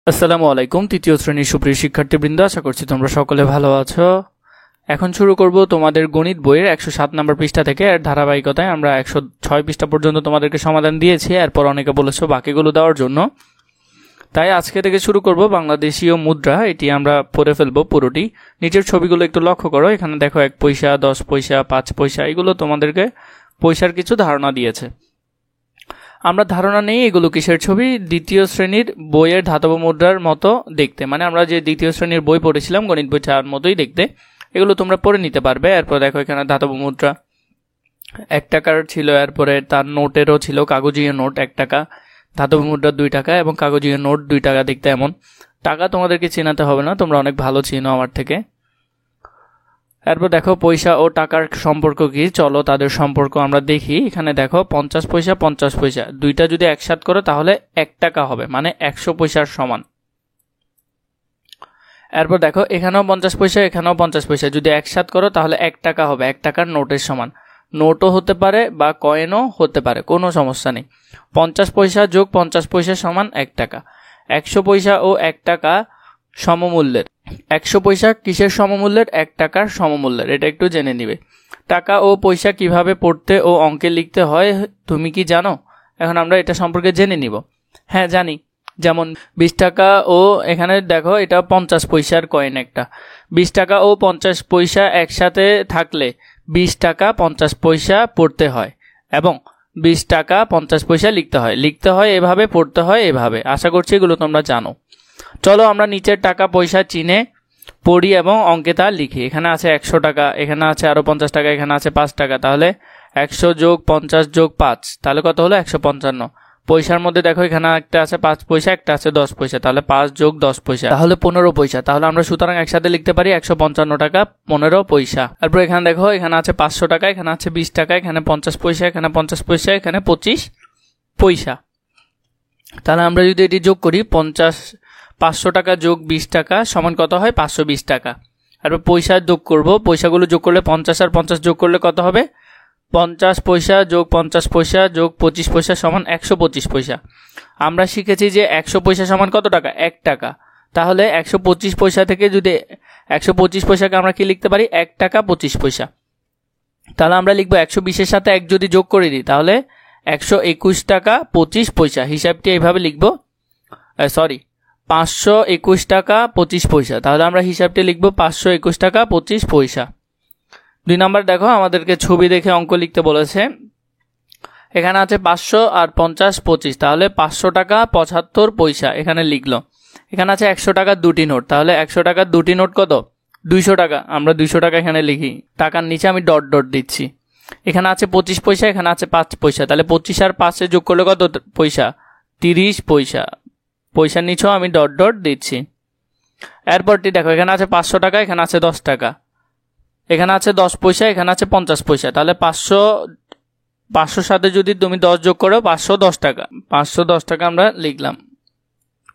আসসালামু আলাইকুম। তৃতীয় শ্রেণীর সুপ্রিয় শিক্ষার্থীবৃন্দ, আশা করছি তোমরা সকলে ভালো আছো। এখন শুরু করব তোমাদের গণিত বইয়ের 107 নম্বর পৃষ্ঠা থেকে। এর ধারাবাহিকতায় আমরা 106 পৃষ্ঠা পর্যন্ত তোমাদেরকে সমাধান দিয়েছি। এরপর অনেকে বলেছো বাকিগুলো দেওয়ার জন্য, তাই আজকে থেকে শুরু করব বাংলাদেশীয় মুদ্রা। এটি আমরা পড়ে ফেলবো পুরোটি। নিচের ছবিগুলো একটু লক্ষ্য করো। এখানে দেখো 1 পয়সা, 10 পয়সা, 5 পয়সা, এগুলো তোমাদেরকে পয়সার কিছু ধারণা দিয়েছে। আমরা ধারণা নেই এগুলো কিসের ছবি। দ্বিতীয় শ্রেণীর বইয়ের ধাতব মুদ্রার মতো দেখতে, মানে আমরা যে দ্বিতীয় শ্রেণীর বই পড়েছিলাম গণিত বই তার মতোই দেখতে। এগুলো তোমরা পড়ে নিতে পারবে। এরপর দেখো এখানে ধাতব মুদ্রা 1 টাকার ছিল, এরপরে তার নোটেরও ছিল, কাগজীয় নোট 1 টাকা, ধাতব মুদ্রা 2 টাকা এবং কাগজীয় নোট 2 টাকা দেখতে এমন। টাকা তোমাদেরকে চেনাতে হবে না, তোমরা অনেক ভালো চিনো আমার থেকে। এরপর দেখো পয়সা ও টাকার সম্পর্ক কি, চলো তাদের সম্পর্ক আমরা দেখি। এখানে দেখো 50 পয়সা 50 পয়সা, দুইটা যদি একসাথ করো তাহলে 1 টাকা হবে, মানে 100 পয়সার সমান। এরপর দেখো এখানেও 50 পয়সা, এখানেও 50 পয়সা, যদি একসাথ করো তাহলে 1 টাকা হবে, 1 টাকার নোটের সমান। নোটও হতে পারে বা কয়েনও হতে পারে, কোনো সমস্যা নেই। 50 পয়সা যোগ 50 পয়সা সমান 1 টাকা। 100 পয়সা ও 1 টাকা সমমূল্যের। 100 পয়সা কিসের সমমূল্যের? 1 টাকার সমমূল্যের, এটা একটু জেনে নিবে। টাকা ও পয়সা কিভাবে পড়তে ও অঙ্কে লিখতে হয় তুমি কি জানো? এখন আমরা এটা সম্পর্কে জেনে নিব। হ্যাঁ জানি। যেমন 20 টাকা ও এখানে দেখো এটা 50 পয়সার কয়েন একটা। 20 টাকা ও 50 পয়সা একসাথে থাকলে 20 টাকা 50 পয়সা পড়তে হয় এবং 20 টাকা 50 পয়সা লিখতে হয় এভাবে, পড়তে হয় এভাবে। আশা করছি এগুলো তোমরা জানো। চলো আমরা নিচের টাকা পয়সা চিনে পড়ি এবং অঙ্কে তা লিখি। এখানে আছে 100 টাকা, এখানে আছে আরো 50 টাকা, এখানে আছে 5 টাকা, তাহলে 100 যোগ 50 যোগ 5, তাহলে কত হলো? 155। পয়সার মধ্যে দেখো এখানে একটা আছে 5 পয়সা, একটা আছে 10 পয়সা, তাহলে 5 যোগ 10 পয়সা, তাহলে 15 পয়সা। তাহলে আমরা সুতরাং একসাথে লিখতে পারি 155 টাকা 15 পয়সা। তারপর এখানে দেখো এখানে আছে 500 টাকা, এখানে আছে 20 টাকা, এখানে 50 পয়সা, এখানে 50 পয়সা, এখানে 25 পয়সা। তাহলে আমরা যদি এটি যোগ করি 500 টাকা যোগ 20 টাকা সমান কত হয়? 520 টাকা। আর পয়সা যোগ করব, পয়সাগুলো যোগ করলে 50 আর 50 যোগ করলে কত হবে? 50 পয়সা যোগ 50 পয়সা যোগ 25 পয়সা সমান 125 পয়সা। আমরা শিখেছি যে 100 পয়সা সমান কত টাকা? 1 টাকা। তাহলে 125 পয়সা থেকে যদি 125 পয়সাকে আমরা কি লিখতে পারি? 1 টাকা 25 পয়সা। তাহলে আমরা লিখবো 120-এর সাথে 1 যদি যোগ করে দিই তাহলে 121 টাকা 25 পয়সা। হিসাবটি এইভাবে লিখবো, 521 টাকা 25 পয়সা। তাহলে আমরা হিসাবটি লিখবো 521 টাকা 25 পয়সা। 2 নাম্বার দেখো আমাদেরকে ছবি দেখে অঙ্ক লিখতে বলেছে। এখানে আছে 500 আর 50 25, তাহলে 500 টাকা 75 পয়সা এখানে লিখলো। এখানে আছে 100 টাকা দুটি নোট, তাহলে 100 টাকার দুটি নোট কত? 200 টাকা। আমরা 200 টাকা এখানে লিখি, টাকার নিচে আমি ডট ডট দিচ্ছি। এখানে আছে 25 পয়সা, এখানে আছে 5 পয়সা, তাহলে 25 আর 5 যোগ করলে কত পয়সা? 30 পয়সা। পয়সার নিচেও আমি ডট ডট দিচ্ছি। এরপরটি দেখো এখানে আছে 500 টাকা, এখানে আছে 10 টাকা, এখানে আছে 10 পয়সা, এখানে আছে 50 পয়সা, তাহলে 500 সাথে যদি তুমি 10 যোগ করো 510 টাকা। 510 টাকা আমরা লিখলাম,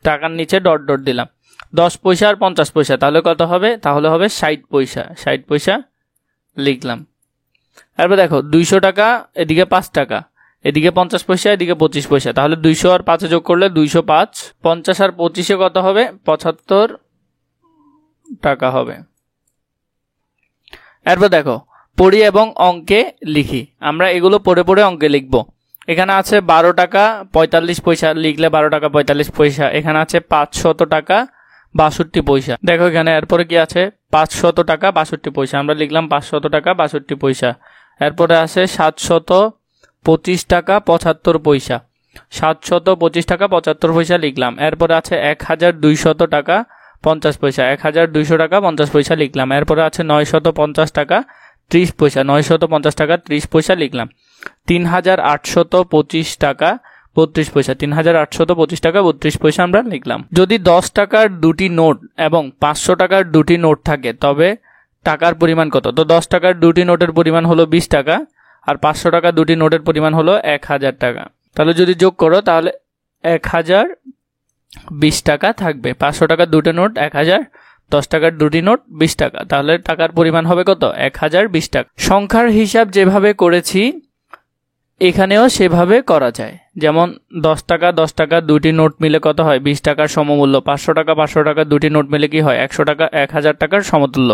টাকার নিচে ডট ডট দিলাম। 10 পয়সা আর 50 পয়সা, তাহলে কত হবে? তাহলে হবে 60 পয়সা। 60 পয়সা লিখলাম। এরপর দেখো 200 টাকা, এদিকে 5 টাকা, এদিকে 50 পয়সা, এদিকে 25 পয়সা, তাহলে 200 আর 5 যোগ করলে 205। 50 আর 25-এ কত হবে? 75 টাকা হবে। এরপর দেখো পড়ি এবং অঙ্কে লিখি। আমরা এগুলো পড়ে পড়ে অঙ্কে লিখব। এখানে আছে 12 টাকা 45 পয়সা, লিখলে 12 টাকা 45 পয়সা। এখানে আছে 500 টাকা 62 পয়সা। দেখো এখানে এরপরে কি আছে? 500 টাকা 62 পয়সা, আমরা লিখলাম 500 টাকা 62 পয়সা। এরপরে আছে 725 টাকা 75 পয়সা, 725 টাকা 75 পয়সা লিখলাম। এরপরে আছে 1200 টাকা 50 পয়সা, 1200 টাকা 50 পয়সা লিখলাম। এরপরে আছে 950 টাকা 30 পয়সা, 950 টাকা 30 পয়সা লিখলাম। 3825 টাকা 32 পয়সা, 3825 টাকা 32 পয়সা আমরা লিখলাম। যদি 10 টাকার দুটি নোট এবং 500 টাকার দুটি নোট থাকে তবে টাকার পরিমাণ কত? তো 10 টাকার দুটি নোটের পরিমাণ হলো 20 টাকা আর 500 টাকা দুটি নোটের পরিমাণ হলো 1000 টাকা। তাহলে যদি যোগ করো তাহলে 1020 টাকা থাকবে। 500 টাকার দুটো নোট 1000, 10 টাকার দুটি নোট 20 টাকা, তাহলে টাকার পরিমাণ হবে কত? 1020 টাকা। সংখ্যার হিসাব যেভাবে করেছি এখানেও সেভাবে করা যায়। যেমন 10 টাকা দুটি নোট মিলে কত হয়? 20 টাকার সমমূল্য। 500 টাকা দুটি নোট মিলে কি হয়? 100 টাকা 1000 টাকার সমতুল্য।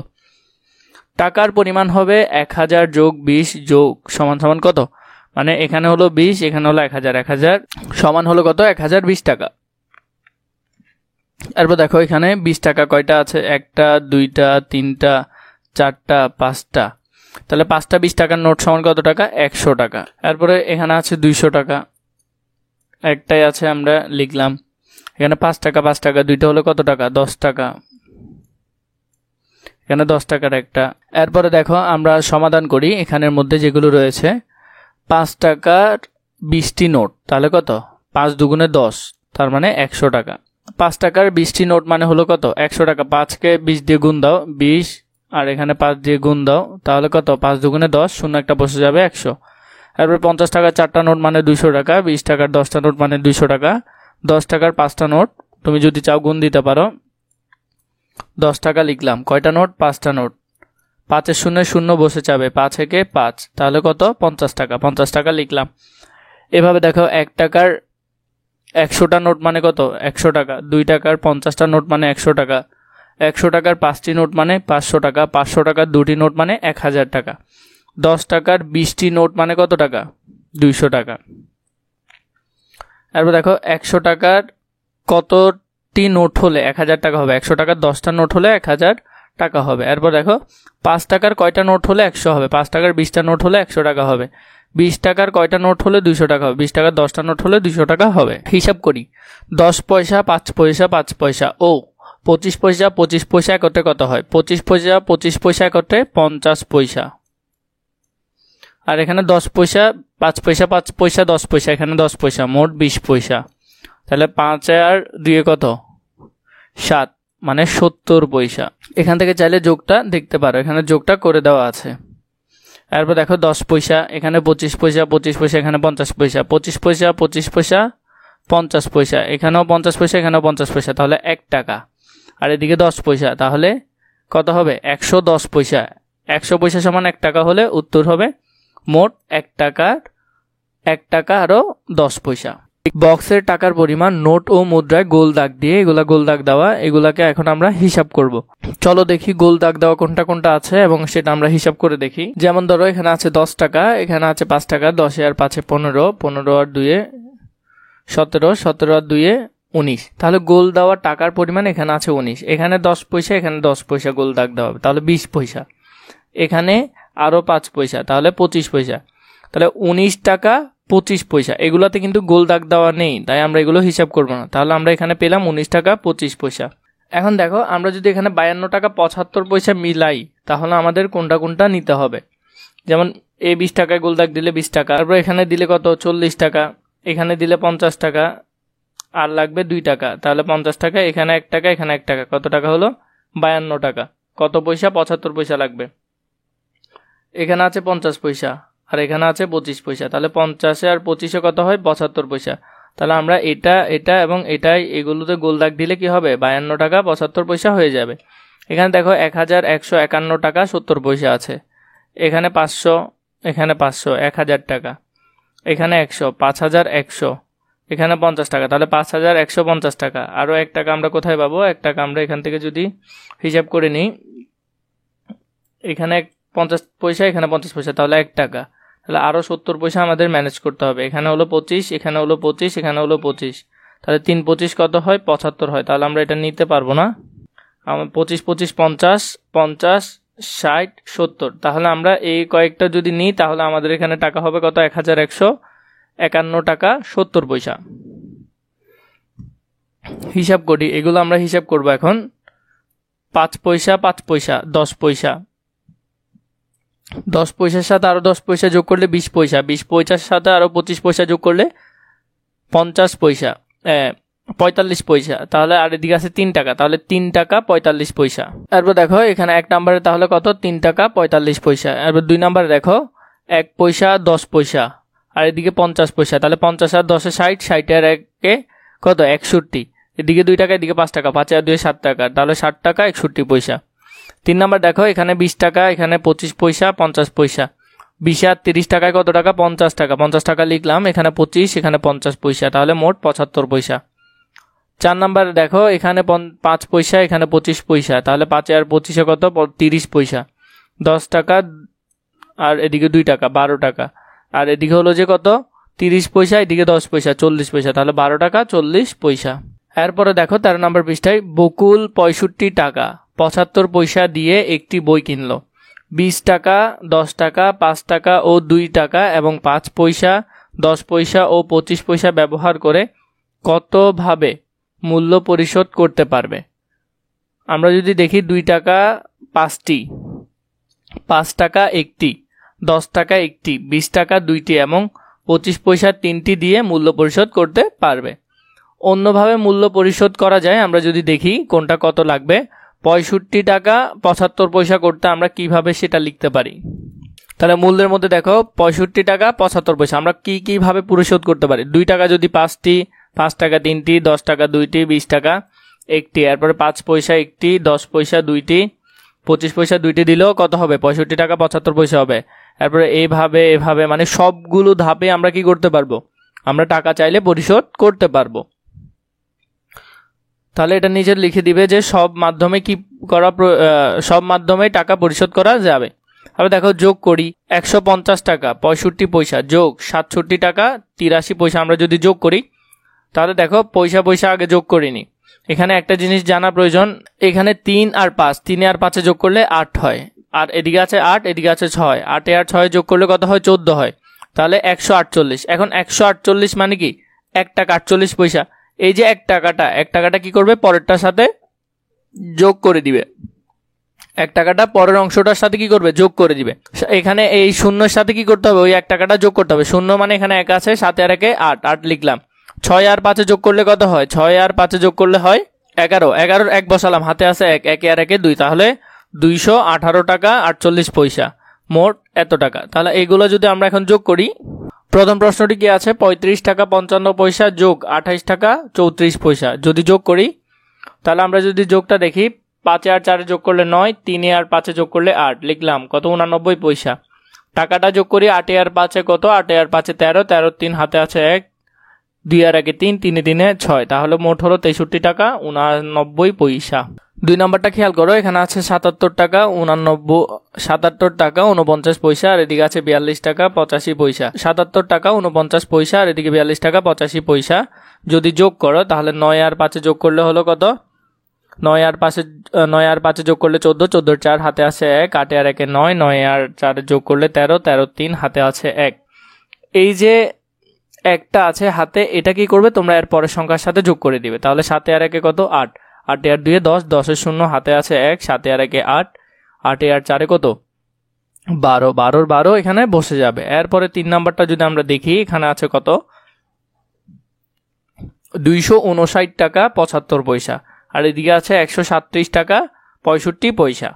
টাকার পরিমাণ হবে 1000 যোগ 20 যোগ সমান সমান কত? মানে এখানে হলো 20, এখানে হলো 1000, 1000 সমান হলো কত? 1020 টাকা। এরপর দেখো এখানে 20 টাকা কয়টা আছে? 1টা 2টা 3টা 4টা 5টা। তাহলে 5টা 20 টাকার নোট সমান কত টাকা? 100 টাকা। এরপরে এখানে আছে 200 টাকা, একটাই আছে আমরা লিখলাম। এখানে 5 টাকা দুইটা হলো কত টাকা? 10 টাকা। এখানে 10 টাকার একটা। এরপরে দেখো আমরা সমাধান করি এখানের মধ্যে যেগুলো রয়েছে। 5 টাকার 20টি নোট, তাহলে কত? 5 দুগুণে 10, তার মানে 100 টাকা। 5 টাকার 20টি নোট মানে হলো কত? 100 টাকা। 5কে 20 দিয়ে গুণ দাও, 20, আর এখানে 5 দিয়ে গুণ দাও, তাহলে কত? 5 দুগুণে 10, শূন্য একটা বসে যাবে, 100। এরপর 50 টাকার 4টা নোট মানে 200 টাকা, 20 টাকার 10টা নোট মানে 200 টাকা, 10 টাকার 5টা নোট, তুমি যদি চাও গুণ দিতে পারো। 10 টাকা লিখলাম, কয়টা নোট? 5টা নোট। 5-এর শূন্যে শূন্য বসে যাবে, 5 একে 5, তাহলে কত? 50 টাকা। 50 টাকা লিখলাম। এভাবে দেখো 1 টাকার 100টা নোট মানে কত? 100 টাকা। 2 টাকার 50টা নোট মানে 100 টাকা। 100 টাকার 5টি নোট মানে 500 টাকা। 500 টাকার 2টি নোট মানে 1000 টাকা। 10 টাকার 20টি নোট মানে কত টাকা? 200 টাকা। এরপর দেখো 100 টাকার কতটি নোট হলে 1000 টাকা হবে? 100 টাকার 10টা নোট হলে 1000 টাকা হবে। এরপর দেখো 5 টাকার কয়টা নোট হলে 100 হবে? 5 টাকার 20টা নোট হলে 100 টাকা হবে। 20 টাকার কয়টা নোট হলে 200 টাকা হবে? 20 টাকার 10টা নোট হলে 200 টাকা হবে। হিসাব করি। 10 পয়সা 5 পয়সা 5 পয়সা ও 25 পয়সা 25 পয়সা একত্রে কত হয়? 25 পয়সা 25 পয়সা একত্রে 50 পয়সা। আর এখানে 10 পয়সা 5 পয়সা 5 পয়সা 10 পয়সা, এখানে 10 পয়সা, মোট 20 পয়সা। তাহলে 5 আর 2 কত? 7, মানে 70 পয়সা। এখান থেকে চাইলে যোগটা দেখতে পারো, এখানে যোগটা করে দেওয়া আছে। এরপর দেখো 10 পয়সা, এখানে 25 পয়সা 25 পয়সা, এখানে 50 পয়সা। 25 পয়সা 25 পয়সা 50 পয়সা, এখানেও 50 পয়সা, এখানেও 50 পয়সা, তাহলে 1 টাকা। আর এদিকে 10 পয়সা, তাহলে কত হবে? 110 পয়সা। 100 পয়সা সমান 1 টাকা হলে উত্তর হবে মোট 1 টাকা আরো 10 পয়সা। বক্সের টাকার পরিমাণ নোট ও মুদ্রায় গোল দাগ দিয়ে, এগুলা গোল দাগ দেওয়া, এগুলাকে এখন আমরা হিসাব করব। চলো দেখি গোল দাগ দেওয়া কোনটা কোনটা আছে এবং সেটা আমরা হিসাব করে দেখি। যেমন ধরো এখানে আছে 10 টাকা, এখানে আছে 5 টাকা, 10 আর 5 15, 15 আর 2 17, 17 আর 2 19। তাহলে গোল দেওয়া টাকার পরিমাণ এখানে আছে 19। এখানে 10 পয়সা, এখানে 10 পয়সা গোল দাগ দেওয়া হবে, তাহলে 20 পয়সা। এখানে আরো 5 পয়সা, তাহলে 25 পয়সা। তাহলে 19 টাকা 25 পয়সা। এগুলাতে কিন্তু গোল দাগ দেওয়া নেই, তাই আমরা এগুলো হিসাব করব না। তাহলে আমরা এখানে পেলাম 19 টাকা 25 পয়সা। এখন দেখো আমরা যদি এখানে 52 টাকা 75 পয়সা মিলাই, তাহলে আমাদের কোনটা কোনটা নিতে হবে। যেমন 20 টাকায় গোল দাগ দিলে 20 টাকা, তারপর এখানে দিলে কত? 40 টাকা, এখানে দিলে 50 টাকা, আর লাগবে 2 টাকা, তাহলে 50 টাকা, এখানে 1 টাকা, এখানে 1 টাকা, কত টাকা হলো? 52 টাকা। কত পয়সা? 75 পয়সা লাগবে। এখানে আছে 50 পয়সা, আর এখানে আছে 25 পয়সা, তাহলে 50 আর 25 কত হয়? 75 পয়সা। তাহলে আমরা এটা এবং এটাই, এগুলোতে গোল দাগ দিলে কি হবে? 52 টাকা 75 পয়সা হয়ে যাবে। এখানে দেখো 1151 টাকা 70 পয়সা আছে। এখানে 500, এখানে 500, 1000 টাকা, এখানে 100, 5100, এখানে 50 টাকা, তাহলে 5150 টাকা। আরও 1 টাকা আমরা কোথায় পাবো? 1 টাকা আমরা এখান থেকে যদি হিসাব করে নিই, এখানে 50 পয়সা, এখানে 50 পয়সা, তাহলে 1 টাকা। তাহলে আরও 70 পয়সা আমাদের ম্যানেজ করতে হবে। এখানে হলো 25, এখানে হলো 25, এখানে হলো 25, তাহলে 3 25 কত হয়? 75 হয়। তাহলে আমরা এটা নিতে পারবো না। 25 25 50, 50 60 70, তাহলে আমরা এই কয়েকটা যদি নিই তাহলে আমাদের এখানে টাকা হবে কত? 1151 টাকা 70 পয়সা। হিসাব করি, এগুলো আমরা হিসাব করব এখন। 5 পয়সা 5 পয়সা 10 পয়সা, 10 পয়সার সাথে আরো 10 পয়সা যোগ করলে 20 পয়সা, 20 পয়সার সাথে আরো 25 পয়সা যোগ করলে 50 পয়সা, 45 পয়সা। তাহলে আর এদিকে আছে 3 টাকা, তাহলে 3 টাকা 45 পয়সা। এরপর দেখো এখানে 1 নম্বরে তাহলে কত? 3 টাকা 45 পয়সা। এরপর 2 নম্বরে দেখো 1 পয়সা 10 পয়সা, আর এদিকে 50 পয়সা, তাহলে 50 আর 10 60, 60 আর 1 কত? 61। এদিকে 2 টাকা, এদিকে 5 টাকা, 5 আর 2 7 টাকা, তাহলে 60 টাকা 61 পয়সা। 3 নম্বর দেখো এখানে 20 টাকা, এখানে 25 পয়সা 50 পয়সা, 20 আর 30 টাকায় কত টাকা? 50 টাকা। 50 টাকা লিখলাম, এখানে 25, এখানে 50 পয়সা, তাহলে মোট 75 পয়সা। 4 নাম্বার দেখো, এখানে 5 পয়সা, এখানে 25 পয়সা, তাহলে 5 আর 25 কত? 30 পয়সা। 10 টাকা আর এদিকে 2 টাকা, 12 টাকা। আর এদিকে হলো যে কত? 30 পয়সা, এদিকে 10 পয়সা, 40 পয়সা, তাহলে 12 টাকা 40 পয়সা। এরপরে দেখো 13 নম্বর পৃষ্ঠায়, বকুল 65 টাকা 75 পয়সা দিয়ে একটি বই কিনলো। 20 টাকা, 10 টাকা, 5 টাকা ও 2 টাকা এবং 5 পয়সা, 10 পয়সা ও 25 পয়সা ব্যবহার করে কতভাবে মূল্য পরিশোধ করতে পারবে? আমরা যদি দেখি 2 টাকা 5টি, 5 টাকা 1টি, 10 টাকা 1টি, 20 টাকা 2টি এবং 25 পয়সা 3টি দিয়ে মূল্য পরিশোধ করতে পারবে। অন্যভাবে মূল্য পরিশোধ করা যায়, আমরা যদি দেখি কোনটা কত লাগবে। 65 টাকা 75 পয়সা করতে আমরা কিভাবে সেটা লিখতে পারি? তাহলে মূল্যের মধ্যে দেখো 65 টাকা 75 পয়সা আমরা কিভাবে পরিশোধ করতে পারি? 2 টাকা যদি 5টি, 5 টাকা 3টি, 10 টাকা 2টি, 20 টাকা 1টি, এরপরে 5 পয়সা 1টি, 10 পয়সা 2টি, 25 পয়সা 2টি দিলেও কত হবে? 65 টাকা 75 পয়সা হবে। এরপরে এভাবে মানে সবগুলো ধাপে আমরা কি করতে পারবো? আমরা টাকা চাইলে পরিশোধ করতে পারবো। তাহলে এটা নিজের লিখে দিবে যে সব মাধ্যমে সব মাধ্যমে টাকা পরিশোধ করা যাবে। আবার দেখো যোগ করি, 150 টাকা 65 পয়সা যোগ 67 টাকা 83 পয়সা আমরা যদি যোগ করি, তাহলে দেখো পয়সা আগে যোগ করিনি। এখানে একটা জিনিস জানা প্রয়োজন, এখানে 3 আর 5, 3 আর 5 যোগ করলে 8 হয়, আর এদিকে আছে 8, এদিকে আছে 6, 8 আর 6 যোগ করলে কত হয়? 14 হয়, তাহলে 148। এখন 148 মানে কি? 1 টাকা 48 পয়সা। এই যে 1 টাকাটা কি করবে? পরেরটার সাথে যোগ করে দিবে। 1 টাকাটা পরের অংশটার সাথে কি করবে? যোগ করে দিবে। এখানে এই শূন্যের সাথে কি করতে হবে? ওই 1 টাকাটা যোগ করতে হবে। শূন্য মানে এখানে 1 আছে, 7 আর 1 8, 8 লিখলাম। 6 আর 5 যোগ করলে কত হয়? 6 আর 5 যোগ করলে হয় 11, 11 1 বসালাম, হাতে আছে 1, 1 আর 1 2, তাহলে 218 টাকা 48 পয়সা, মোট এত টাকা। তাহলে এইগুলো যদি আমরা এখন যোগ করি, প্রথম প্রশ্নটি কি আছে? 35 টাকা 55 পয়সা যোগ 28 টাকা 34 পয়সা যদি যোগ করি, তাহলে আমরা যদি যোগটা দেখি, 5 আর 4 যোগ করলে 9, 3 আর 5 যোগ করলে 8 লিখলাম, কত? 89 পয়সা। টাকাটা যোগ করি, 8 আর 5 কত? 8 আর 5 13, 13 3 হাতে আছে 1, 2 আর 1 3, 3 3 6, তাহলে মোট হলো 63 টাকা 89 পয়সা। 2 নম্বরটা খেয়াল করো, এখানে আছে 77 টাকা 49 পয়সা আর এদিকে আছে 42 টাকা 85 পয়সা। 77 টাকা 49 পয়সা আর এদিকে 42 টাকা 85 পয়সা যদি যোগ করো, তাহলে 9 আর 5 যোগ করলে হলো কত? 9 আর 5 যোগ করলে 14, 14 4 হাতে আছে 1, 8 আর 1 9, 9 আর 4 যোগ করলে 13, 13 3 হাতে আছে 1। এই যে একটা আছে হাতে, এটা কি করবে? তোমরা এর পরের সংখ্যার সাথে যোগ করে দিবে। তাহলে 7 আর 1 কত? 8, 8 আর 2 10, 10 এর শূন্য হাতে আছে 1, 7 আর 1 8, 8 আর 4 কত? 12, 12 এখানে বসে যাবে। এরপরে 3 নাম্বারটা যদি আমরা দেখি, এখানে আছে কত? 259 টাকা 75 পয়সা আর এদিকে আছে 137 টাকা 65 পয়সা।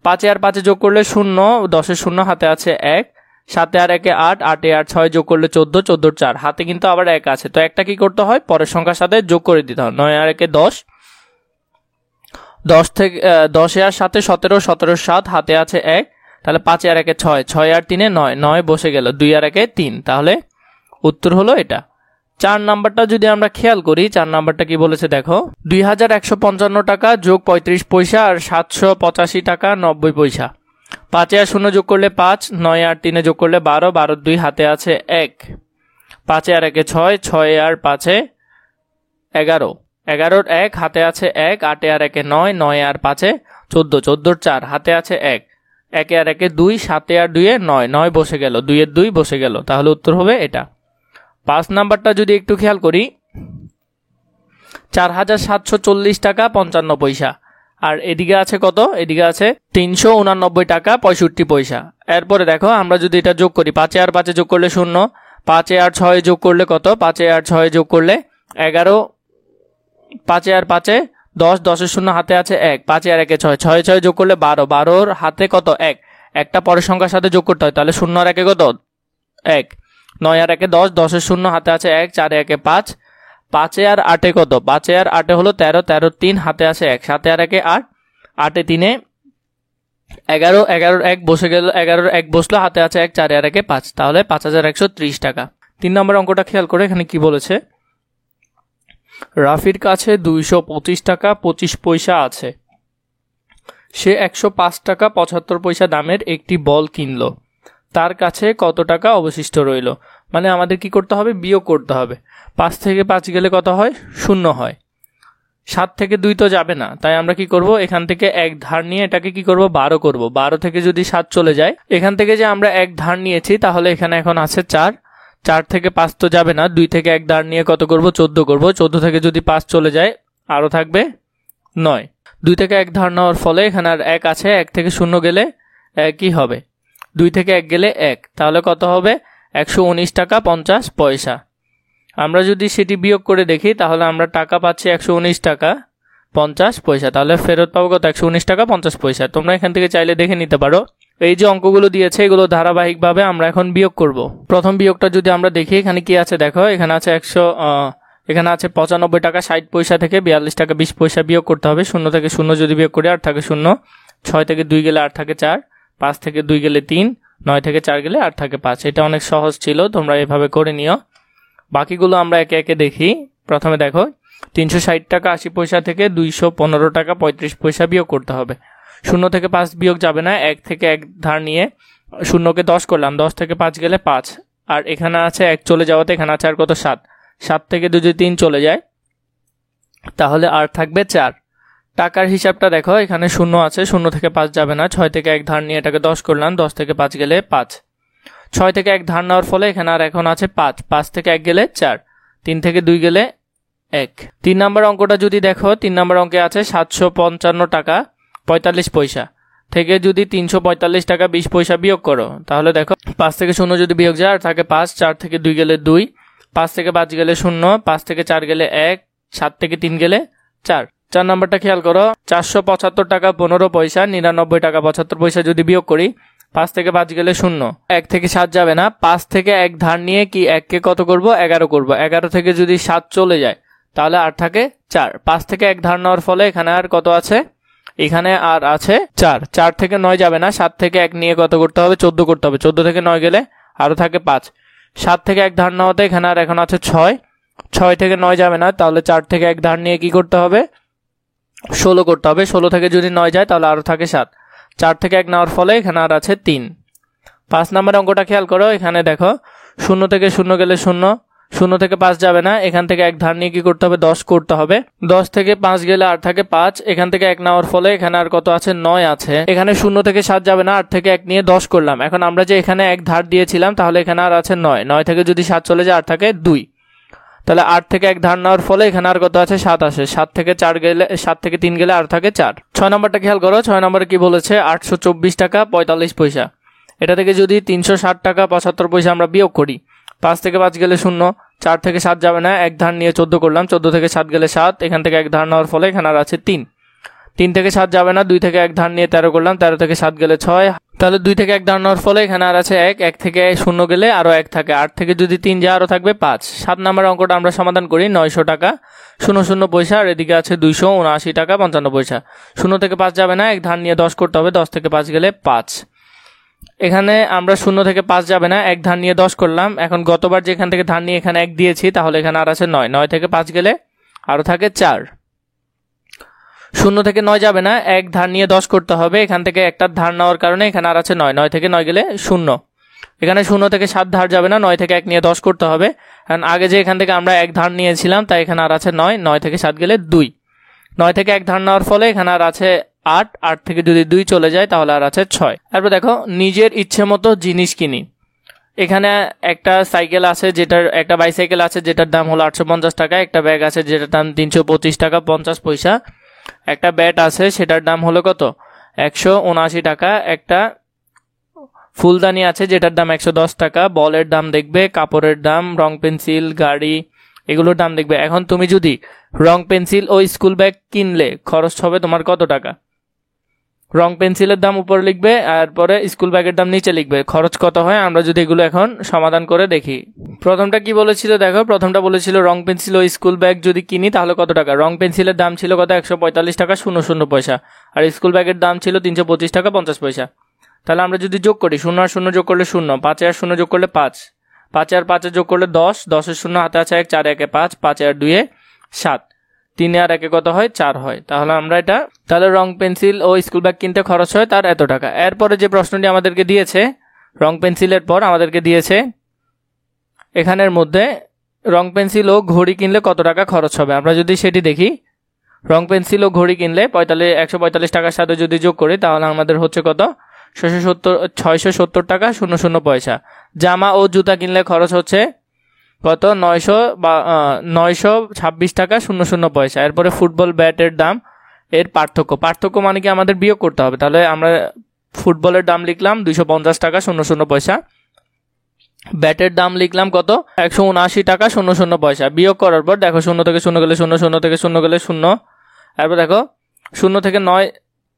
5 আর 5 যোগ করলে 0, 10 এর শূন্য হাতে আছে 1, 7 আর 1 8, 8 আর 6 যোগ করলে 14, 14 4 হাতে কিন্তু আবার 1 আছে, তো একটা কি করতে হয়? পরের সংখ্যার সাথে যোগ করে দিতে হয়। 9 আর 1 10, 10 থেকে 10 আর 7 17, 17 7 হাতে আছে 1, তাহলে 5 আর 1 6, 6 আর 3 9, 9 বসে গেল, 2 আর 1 3, তাহলে উত্তর হলো এটা। 4 নাম্বারটা যদি আমরা খেয়াল করি, 4 নাম্বারটা কি বলেছে দেখো, 2155 টাকা যোগ 35 পয়সা আর 785 টাকা 90 পয়সা। 5 আর 0 যোগ করলে 5, 9 আর 3 যোগ করলে 12, 12 2 হাতে আছে 1, 5 আর 1 6, 6 আর 5 11, 11 1 হাতে আছে 1, 8 আর 1 9, 9 আর 5 14, 14 4 হাতে আছে 1, 1 আর 1 2, 7 আর 2 9, 9 বসে গেল, 2 এর 2 বসে গেল, তাহলে উত্তর হবে এটা। 5 নাম্বারটা যদি একটু খেয়াল করি, 4740 টাকা 55 পয়সা আর এদিকে আছে কত? এদিকে আছে 389 টাকা 65 পয়সা। এরপরে দেখো আমরা যদি এটা যোগ করি, 5 আর 5 যোগ করলে 0, 5 আর 6 যোগ করলে কত? 5 আর 6 যোগ করলে 11, 5 আর 5 10, 10 এর শূন্য হাতে আছে 1, 5 আর 1 6, 6 6 যোগ করলে 12, 12 হাতে কত? 1, একটা পরের সংখ্যার সাথে যোগ করতে হয়, তাহলে 0 আর 1 কত? 1, 9 আর 1 10, 10 এর শূন্য হাতে আছে 1, 4 1 5, 5 আর 8 কত? 5 আর 8 হলো 13, 13 3 হাতে আছে 1, 7 আর 1 8, 8 3 11 11 এক বসে গেল, 11 এক বসলো, হাতে আছে 1, 4 আর 1 5, তাহলে 5130 টাকা। 3 নম্বর অঙ্কটা খেয়াল করে এখানে কি বলেছে, রাফির কাছে 225 টাকা 25 পয়সা আছে, সে 105 টাকা 75 পয়সা দামের একটি বল কিনলো, তার কাছে কত টাকা অবশিষ্ট রইল। মানে আমাদের কি করতে হবে, বিয়োগ করতে হবে। 5 থেকে 5 গেলে কত হয়, 0 হয়। 7 থেকে 2 তো যাবে না, তাই আমরা কি করব, এখান থেকে 1 ধার নিয়ে এটাকে কি করব, 12 করব। 12 থেকে যদি 7 চলে যায়, এখান থেকে যে আমরা 1 ধার নিয়েছি, তাহলে এখানে এখন আছে 4। 4 থেকে 5 তো যাবে না, 2 থেকে 1 ধার নিয়ে কত করব, 14 করব। 14 থেকে যদি 5 চলে যায়, আরও থাকবে 9। 2 থেকে 1 ধার নেওয়ার ফলে এখানে আর 1 আছে, 1 থেকে 0 গেলে 1ই হবে। 2 থেকে 1 গেলে 1, তাহলে কত হবে, 119 টাকা 50 পয়সা। আমরা যদি সেটি বিয়োগ করে দেখি, তাহলে আমরা টাকা পাচ্ছি 119 টাকা 50 পয়সা, তাহলে ফেরত পাবো কত, 119 টাকা 50 পয়সা। তোমরা এখান থেকে চাইলে দেখে নিতে পারো। এই যে অঙ্কগুলো দিয়েছে, এগুলো ধারাবাহিকভাবে আমরা এখন বিয়োগ করব। প্রথম বিয়োগটা যদি আমরা দেখি, এখানে কি আছে দেখো, এখানে আছে 95 টাকা 60 পয়সা থেকে 42 টাকা 20 পয়সা বিয়োগ করতে হবে। 0 থেকে 0 যদি বিয়োগ করি, 8 থাকে 0। 6 থেকে 2 গেলে 8 থাকে 4। 5 থেকে 2 গেলে 3। 9 থেকে 4 গেলে 8 থাকে 5। এটা অনেক সহজ ছিল, তোমরা এভাবে করে নিও। বাকিগুলো আমরা একে একে দেখি। প্রথমে দেখো, 360 টাকা 80 পয়সা থেকে 215 টাকা 35 পয়সা বিয়োগ করতে হবে। 0 থেকে 5 বিয়োগ যাবে না, 1 থেকে 1 ধার নিয়ে 0কে 10 করলাম। 10 থেকে 5 গেলে 5, আর এখানে আছে 1 চলে যাওয়াতে এখানে আছে আর কত, 7। 7 থেকে যদি 3 চলে যায়, তাহলে আর থাকবে 4। টাকার হিসাবটা দেখো, এখানে 0 আছে, 0 থেকে 5 যাবে না। 6 থেকে 1 ধার নিয়ে এটাকে 10 করলাম। 10 থেকে 5 গেলে 5। 6 থেকে 1 ধার নেওয়ার ফলে এখানে আর এখন আছে 5। 5 থেকে 1 গেলে 4। 3 থেকে 2 গেলে 1। 3 নম্বর অঙ্কটা যদি দেখো, 3 নম্বর অঙ্কে আছে 755 টাকা 45 পয়সা থেকে যদি 345 টাকা 20 পয়সা বিয়োগ করো, তাহলে দেখো 5 থেকে 0 যদি বিয়োগ যায়, আর থাকে 5। 4 থেকে 2 গেলে 2। 5 থেকে 5 গেলে 0। 5 থেকে 4 গেলে 1। 7 থেকে 3 গেলে 4। 4 নম্বরটা খেয়াল করো, 475 টাকা 15 পয়সা 99 টাকা 75 পয়সা যদি বিয়োগ করি, 5 থেকে 5 গেলে 0। 1 থেকে 7 যাবে না। 5 থেকে 1 ধার নিয়ে কি 1কে কত করব, 11 করব। 11 থেকে যদি 7 চলে যায়, তাহলে আর থাকে 4। 5 থেকে 1 ধার নেওয়ার ফলে এখানে আর কত আছে, এখানে আর আছে 4। 4 থেকে 9 যাবে না। 7 থেকে 1 নিয়ে কত করতে হবে, 14 করতে হবে। 14 থেকে 9 গেলে আরও থাকে 5। 7 থেকে 1 ধার নেওয়াতে এখানে আর এখন আছে 6। 6 থেকে 9 যাবে না, তাহলে 4 থেকে 1 ধার নিয়ে কি করতে হবে, 16 করতে হবে। 16 থেকে যদি 9 যায়, তাহলে আরও থাকে 7। 4 থেকে 1 নেওয়ার ফলে এখানে আর আছে 3। 5 নম্বর অঙ্কটা খেয়াল করো, এখানে দেখো 0 থেকে 0 গেলে 0। 0 থেকে 5 যাবে না, এখান থেকে 1 ধার নিয়ে কি করতে হবে, 10 করতে হবে। 10 থেকে 5 গেলে আর থাকে 5। এখান থেকে 1 নেওয়ার ফলে এখানে আর কত আছে, 9 আছে। এখানে 0 থেকে 7 যাবে না, 8 থেকে 1 নিয়ে 10 করলাম। এখন আমরা যে এখানে 1 ধার দিয়েছিলাম, তাহলে এখানে আর আছে 9। 9 থেকে যদি 7 চলে যায়, আর থাকে 2। তাহলে 8 থেকে 1 ধার নেওয়ার ফলে এখানে আর কত আছে, 7 আসে। 7 থেকে 4 গেলে, 7 থেকে 3 গেলে আর থাকে 4। 6 নম্বরটা খেয়াল করো, 6 নম্বরে কি বলেছে, 824 টাকা 45 পয়সা। এটা থেকে যদি 360 টাকা 75 পয়সা আমরা বিয়োগ করি, 5 থেকে 5 গেলে 0। 4 থেকে 7 যাবে না, 1 ধার নিয়ে 14 করলাম। 14 থেকে 7 গেলে 7। এখান থেকে 1 ধার নেওয়ার ফলে এখানে আর আছে 3। 3 থেকে 7 যাবে না, 2 থেকে 1 ধার নিয়ে 13 করলাম। 13 থেকে 7 গেলে 6। তাহলে 2 থেকে 1 ধার নেওয়ার ফলে এখানে আর আছে 1। 1 থেকে 0 গেলে আরও 1 থাকে। 8 থেকে যদি 3 যায়, আরও থাকবে 5। 7 নম্বর অঙ্কটা আমরা সমাধান করি। 900 টাকা 00 পয়সা, আর এদিকে আছে 279 টাকা 55 পয়সা। 0 থেকে 5 যাবে না, 1 ধার নিয়ে 10 করতে হবে। 10 থেকে 5 গেলে 5। এখানে আমরা 0 থেকে 5 যাবে না, 1 ধার নিয়ে 10 করলাম। এখন গতবার যেখান থেকে ধার নিয়ে এখানে 1 দিয়েছি, তাহলে এখানে আর আছে 9। 9 থেকে 5 গেলে আরও থাকে 4। 0 থেকে 9 যাবে না, 1 ধার নিয়ে 10 করতে হবে। এখান থেকে একটা ধার নেওয়ার কারণে এখানে আর আছে 9। 9 থেকে 9 গেলে 0। এখানে 0 থেকে 7 ধার যাবে না, 9 থেকে 1 নিয়ে 10 করতে হবে। কারণ আগে যে এখান থেকে আমরা 1 ধার নিয়েছিলাম, তাই এখানে আর আছে 9। 9 থেকে 7 গেলে 2। 9 থেকে 1 ধার নেওয়ার ফলে এখানে আর আছে 8। 8 থেকে যদি 2 চলে যায়, তাহলে আর আছে 6। তারপর দেখো, নিজের ইচ্ছে মতো জিনিস কিনি। এখানে একটা সাইকেল আছে, যেটার একটা বাইসাইকেল আছে, যেটার দাম হলো 850 টাকা। একটা ব্যাগ আছে, যেটার দাম 325 টাকা 50 পয়সা। একটা ব্যাট আছে, সেটার দাম হলো কত, 179 টাকা। একটা ফুলদানি আছে, যেটার দাম 110 টাকা। বলের দাম দেখবে, কাপড়ের দাম, রং পেন্সিল, গাড়ি, এগুলোর দাম দেখবে। এখন তুমি যদি রং পেন্সিল ও স্কুল ব্যাগ কিনলে খরচ হবে তোমার কত টাকা, রং পেন্সিলের দাম উপরে লিখবে, আর পরে স্কুল ব্যাগের দাম নিচে লিখবে। খরচ কত হয় আমরা যদি এগুলো এখন সমাধান করে দেখি। প্রথমটা কি বলেছিল দেখো, প্রথমটা বলেছিল রং পেন্সিল ও স্কুল ব্যাগ যদি কিনি তাহলে কত টাকা। রং পেন্সিলের দাম ছিল কত, 145 টাকা 00 পয়সা, আর স্কুল ব্যাগের দাম ছিল 325 টাকা 50 পয়সা। তাহলে আমরা যদি যোগ করি, 0 আর 0 যোগ করলে 0, 5 আর 0 যোগ করলে 5, 5 আর 5 যোগ করলে 10, 10 এর 0 হাতে আছে 1, 4 একে 5, 5 আর 2 7, 3 আর 1 কত হয় 4 হয়। তাহলে আমরা এটা, তাহলে রং পেন্সিল ও স্কুল ব্যাগ কিনতে খরচ হয় তার এত টাকা। এরপরে যে প্রশ্নটি আমাদেরকে দিয়েছে, রং পেন্সিলের পর আমাদেরকে দিয়েছে এখানের মধ্যে রং পেন্সিল ও ঘড়ি কিনলে কত টাকা খরচ হবে। আমরা যদি সেটি দেখি, রং পেন্সিল ও ঘড়ি কিনলে 145 টাকার সাথে যদি যোগ করি তাহলে আমাদের হচ্ছে কত, 670 টাকা 00 পয়সা। জামা ও জুতা কিনলে খরচ হচ্ছে কত, 926 টাকা 00 পয়সা। এরপরে ফুটবল ব্যাটের দাম এর পার্থক্য মানে কি আমাদের বিয়োগ করতে হবে। তাহলে আমরা ফুটবলের দাম লিখলাম 250 টাকা 00 পয়সা, ব্যাটের দাম লিখলাম কত, 179 টাকা 00 পয়সা। বিয়োগ করার পর দেখো 0 থেকে 0 গেলে 0, 0 থেকে 0 গেলে 0, এরপর দেখো 0 থেকে 9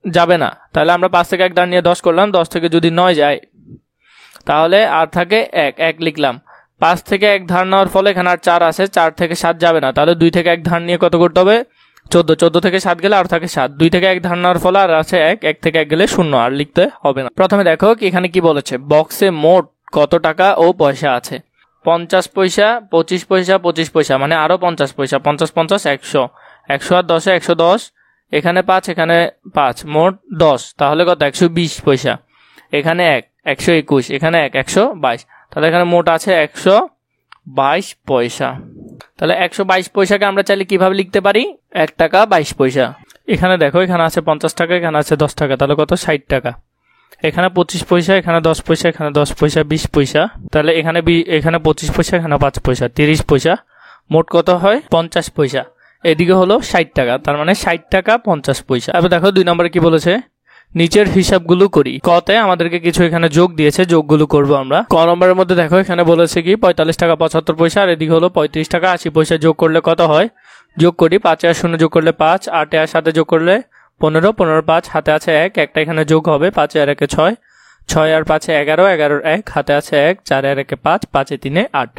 যাবে না, তাহলে আমরা 5 থেকে 1 ধার নিয়ে 10 করলাম, 10 থেকে যদি 9 যায় তাহলে আর থাকে 1 লিখলাম। 5 থেকে 1 ধার নেওয়ার ফলে এখানে আর 4 আছে, 4 থেকে 7 যাবে না, তাহলে 2 থেকে 1 ধার নিয়ে কত করতে হবে, 14, 14 থেকে 7 গেলে আর থাকে 7, 2 থেকে 1 ধার নেওয়ার ফলে আর আছে 1, 1 থেকে 1 গেলে 0, আর লিখতে হবে না। প্রথমে দেখো এখানে কি বলেছে, বক্সে মোট কত টাকা ও পয়সা আছে। 50 পয়সা, 25 পয়সা, 25 পয়সা, মানে আরো 50 পয়সা, 50 50 100, 100 আর 10 110, এখানে 5 এখানে 5, মোট 10, তাহলে কত, 120 পয়সা। এখানে 1, 121, এখানে 1, 122, তাহলে এখানে মোট আছে 122 পয়সা। তাহলে 122 পয়সাকে আমরা চাইলে কিভাবে লিখতে পারি, 1 টাকা 22 পয়সা। এখানে দেখো এখানে আছে 50 টাকা, এখানে আছে 10 টাকা, তাহলে কত, 60 টাকা। এখানে 25 পয়সা, এখানে 10 পয়সা, এখানে 10 পয়সা 20 পয়সা, তাহলে এখানে 25 পয়সা, এখানে 5 পয়সা 30 পয়সা, মোট কত হয় 50 পয়সা। এদিকে হলো 60 টাকা, তার মানে 60 টাকা 50 পয়সা। এবার দেখো 2 নম্বরে কি বলেছে, নিচের হিসাবগুলো করি। কতে আমাদেরকে কিছু এখানে যোগ দিয়েছে, যোগগুলো করব আমরা। ক নম্বরের মধ্যে দেখো এখানে বলেছে কি 45 টাকা 75 পয়সা, আর এদিকে হলো 35 টাকা 80 পয়সা। যোগ করলে কত হয়, যোগ করি। 5 আর 0 যোগ করলে 5, 8 আর 7 যোগ করলে 15, 15 5 হাতে আছে 1, একটা এখানে যোগ হবে, 5 আর 1 6, 6 আর 5 11, 11 1 হাতে আছে 1, 4 আর 1 5, 5 আর 3 8,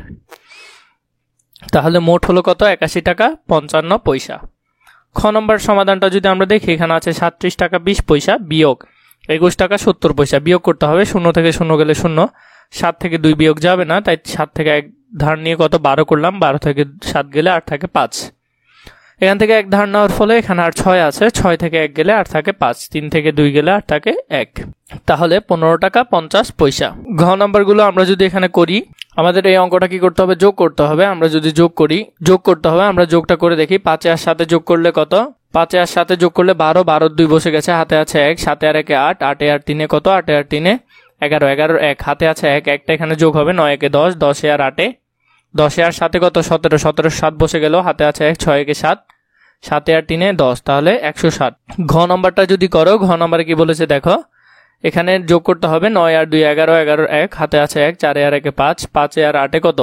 তাহলে মোট হলো কত, 81 টাকা 55 পয়সা। খ নম্বর সমাধানটা যদি আমরা দেখি, এখানে আছে 37 টাকা 20 পয়সা বিয়োগ 21 টাকা 70 পয়সা। বিয়োগ করতে হবে, 0 থেকে 0 গেলে 0, 7 থেকে 2 বিয়োগ যাবে না, তাই 7 থেকে 1 ধার নিয়ে কত, 12 করলাম, 12 থেকে 7 গেলে আর থাকে 5। এখান থেকে 1 ধার নেওয়ার ফলে এখানে আর 6 আছে, 6 থেকে 1 গেলে আর থাকে 5, 3 থেকে 2 গেলে আর থাকে 1, তাহলে 15 টাকা 50 পয়সা। ঘ নম্বরগুলো আমরা যদি এখানে করি, আমাদের এই অঙ্কটা কি করতে হবে, যোগ করতে হবে। আমরা যদি যোগ করি, যোগ করতে হবে, আমরা যোগটা করে দেখি। 5 আর 7 যোগ করলে কত, 5 আর 7 যোগ করলে 12, 12 2 বসে গেছে, হাতে আছে 1, 7 আর 1 8, 8 আর 3 কত, 8 আর 3 11, 11 1 হাতে আছে 1, একটা এখানে যোগ হবে, 9 1 10, 10 আর 8, 10 আর 7 কত, 17, 17 7 বসে গেল, হাতে আছে 1, 6 1 7, 7 আর 3 10, তাহলে 107। ঘ নম্বরটা যদি করো, ঘ নম্বরে কি বলেছে দেখো, এখানে যোগ করতে হবে 9 আর 2 11, 11 1 হাতে আছে 1, 4 আর 1 5, 5 আর 8 কত,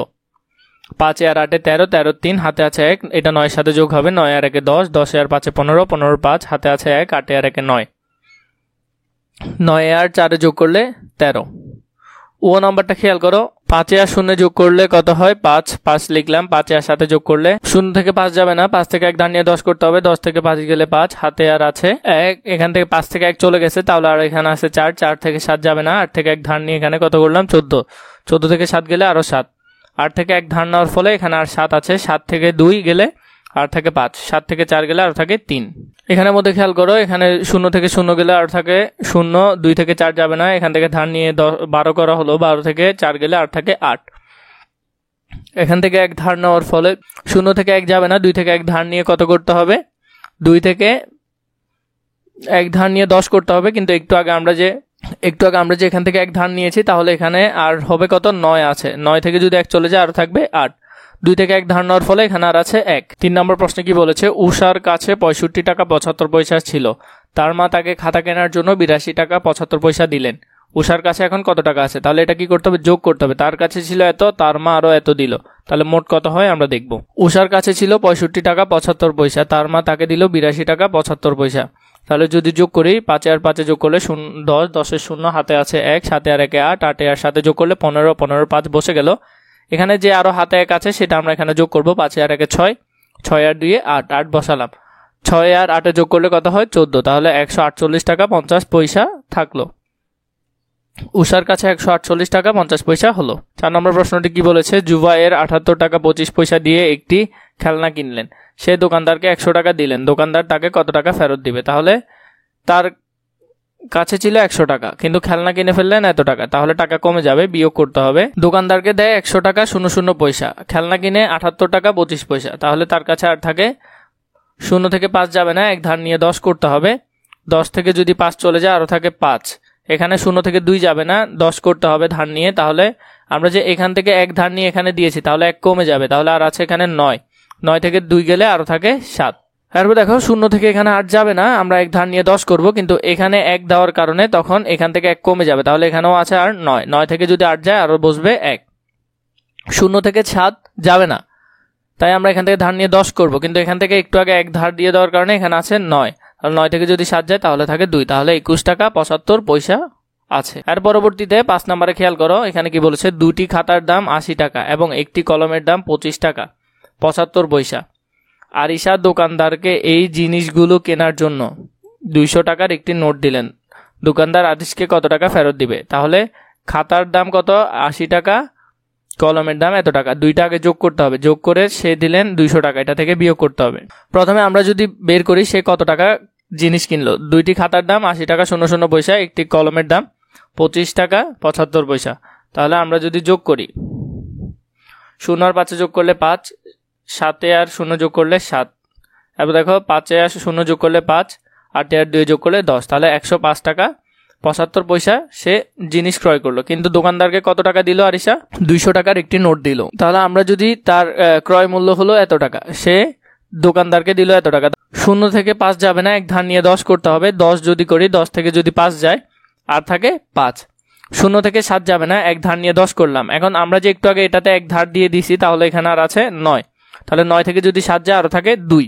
5 আর 8 13, 13 3 হাতে আছে 1, এটা 9 সাথে যোগ হবে, 9 আর 1 10, 10 আর 5 15, 15 5 হাতে আছে 1, 8 আর 1 9, 9 আর 4 যোগ করলে 13। ও নাম্বারটা খেয়াল করো, 5 আর 0 যোগ করলে কত হয়, 5, 5 লিখলাম। 5 আর 7 যোগ করলে 0 থেকে 5 যাবে না, 5 থেকে 1 ধার নিয়ে 10 করতে হবে, 10 থেকে 5 গেলে 5, হাতে আর আছে 1, এখান থেকে 5 থেকে 1 চলে গেছে, তাহলে আর এখানে আছে 4, 4 থেকে 7 যাবে না, 8 থেকে 1 ধার নিয়ে এখানে কত করলাম 14, 14 থেকে 7 গেলে আরো 7, 8 থেকে 1 ধার নেওয়ার ফলে এখানে আর 7 আছে, 7 থেকে 2 গেলে আর থাকে 5, 7 থেকে 4 গেলে আর থাকে 3। এখানের মধ্যে খেয়াল করো, এখানে 0 থেকে 0 গেলে আর থাকে 0, 2 থেকে 4 যাবে না, এখান থেকে ধার নিয়ে 12 করা হলো, 12 থেকে 4 গেলে আর থাকে 8, এখান থেকে 1 ধার নেওয়ার ফলে 0 থেকে 1 যাবে না, 2 থেকে 1 ধার নিয়ে কত করতে হবে, 2 থেকে 1 ধার নিয়ে 10 করতে হবে, কিন্তু একটু আগে আমরা যে এখান থেকে 1 ধার নিয়েছি, তাহলে এখানে আর হবে কত, 9 আছে, 9 থেকে যদি 1 চলে যায় আর থাকবে 8, 2 থেকে 1 ধার নেওয়ার ফলে এখানে আর আছে 1। 3 নম্বর প্রশ্নে কি বলেছে, উষার কাছে 65 টাকা 75 পয়সা ছিল, তার মা তাকে খাতা কেনার জন্য 82 টাকা 75 পয়সা দিলেন। উষার কাছে এখন কত টাকা আছে, তাহলে এটা কি করতে হবে, যোগ করতে হবে। তার কাছে ছিল এত, তার মা আরো এত দিল, তাহলে মোট কত হয় আমরা দেখব। উষার কাছে ছিল 65 টাকা 75 পয়সা, তার মা তাকে দিল 82 টাকা 75 পয়সা। তাহলে যদি যোগ করি 5 আর 5 যোগ করলে 10, 10 শূন্য, হাতে আছে 1, 7 আর 1 8, 8 আর 7 যোগ করলে 15, 15 5 বসে গেল। এখানে যে আরো হাতে 1 আছে সেটা আমরা এখানে যোগ করব। 5 আর 1 6, 6 আর 2 8, 8 বসালাম। 6 আর 8 যোগ করলে কত হয় 14, তাহলে 148 টাকা 50 পয়সা থাকলো। উষার কাছে 148 টাকা 50 পয়সা হলো। 4 নম্বর প্রশ্নটি কি বলেছে, জুবায়ের 78 টাকা 25 পয়সা দিয়ে একটি খেলনা কিনলেন। সে দোকানদারকে 100 টাকা দিলেন, দোকানদার তাকে কত টাকা ফেরত দিবে? তাহলে তার কাছে ছিল 100 টাকা, কিন্তু খেলনা কিনে ফেললেন এত টাকা, তাহলে টাকা কমে যাবে, বিয়োগ করতে হবে। দোকানদারকে দেয় 100 টাকা 00 পয়সা, খেলনা কিনে 78 টাকা 25 পয়সা, তাহলে তার কাছে আর থাকে 0 থেকে 5 যাবে না, এক ধার নিয়ে 10 করতে হবে। 10 থেকে যদি 5 চলে যায় আরো থাকে 5, এখানে 0 থেকে 2 যাবে না, 10 করতে হবে ধার নিয়ে। তাহলে আমরা যে এখান থেকে এক ধার নিয়ে এখানে দিয়েছি, তাহলে 1 কমে যাবে, তাহলে আর আছে এখানে 9, 9 থেকে 2 গেলে আরো থাকে 7। এরপর দেখো 0 থেকে এখানে 8 যাবে না, আমরা এক ধার নিয়ে 10 করব, কিন্তু এখানে 1 দেওয়ার কারণে তখন এখান থেকে 1 কমে যাবে, তাহলে এখানেও আছে আর 9, 9 থেকে যদি 8 যায় আরো বসবে 1। 0 থেকে 7 যাবে না, তাই আমরা এখান থেকে ধার নিয়ে 10 করব, কিন্তু এখান থেকে একটু আগে 1 ধার দিয়ে দেওয়ার কারণে এখানে আছে 9, তাহলে 9 থেকে যদি 7 যায় তাহলে থাকে 2, তাহলে 21 টাকা 75 পয়সা আছে। আর পরবর্তীতে 5 নম্বরে খেয়াল করো, এখানে কি বলেছে, দুটি খাতার দাম 80 টাকা এবং একটি কলমের দাম 25 টাকা 75 পয়সা। আরিশা দোকানদারকে এই জিনিসগুলো কেনার জন্য 200 টাকার একটি নোট দিলেন, দোকানদার আরিশকে কত টাকা ফেরত দিবে? তাহলে খাতার দাম কত, 80 টাকা, কলমের দাম এত টাকা, দুইটা আগে যোগ করতে হবে, যোগ করে সে দিলেন 200 টাকা, এটা থেকে বিয়োগ করতে হবে। প্রথমে আমরা যদি বের করি সে কত টাকা জিনিস কিনলো, দুইটি খাতার দাম 80 টাকা 00 পয়সা, একটি কলমের দাম 25 টাকা 75 পয়সা, তাহলে আমরা যদি যোগ করি 0 আর 5 যোগ করলে 5, 7 আর 0 যোগ করলে 7, এবার দেখো 5 আর 0 যোগ করলে 5, 8 আর 2 যোগ করলে 10, তাহলে 105 টাকা 75 পয়সা সে জিনিস ক্রয় করলো। কিন্তু দোকানদারকে কত টাকা দিল আরিশা? 200 টাকার একটি নোট দিল। তাহলে আমরা যদি তার ক্রয় মূল্য হলো এত টাকা, সে দোকানদারকে দিল এত টাকা। 0 থেকে 5 যাবে না, এক ধার নিয়ে 10 করতে হবে, 10 যদি করি 10 থেকে যদি 5 যায় আর থাকে 5। 0 থেকে 7 যাবে না, এক ধার নিয়ে 10 করলাম। এখন আমরা যে একটু আগে এটাতে এক ধার দিয়ে দিছি, তাহলে এখানে আর আছে 9, তাহলে 9 থেকে যদি 7 যায় আরো থাকে 2।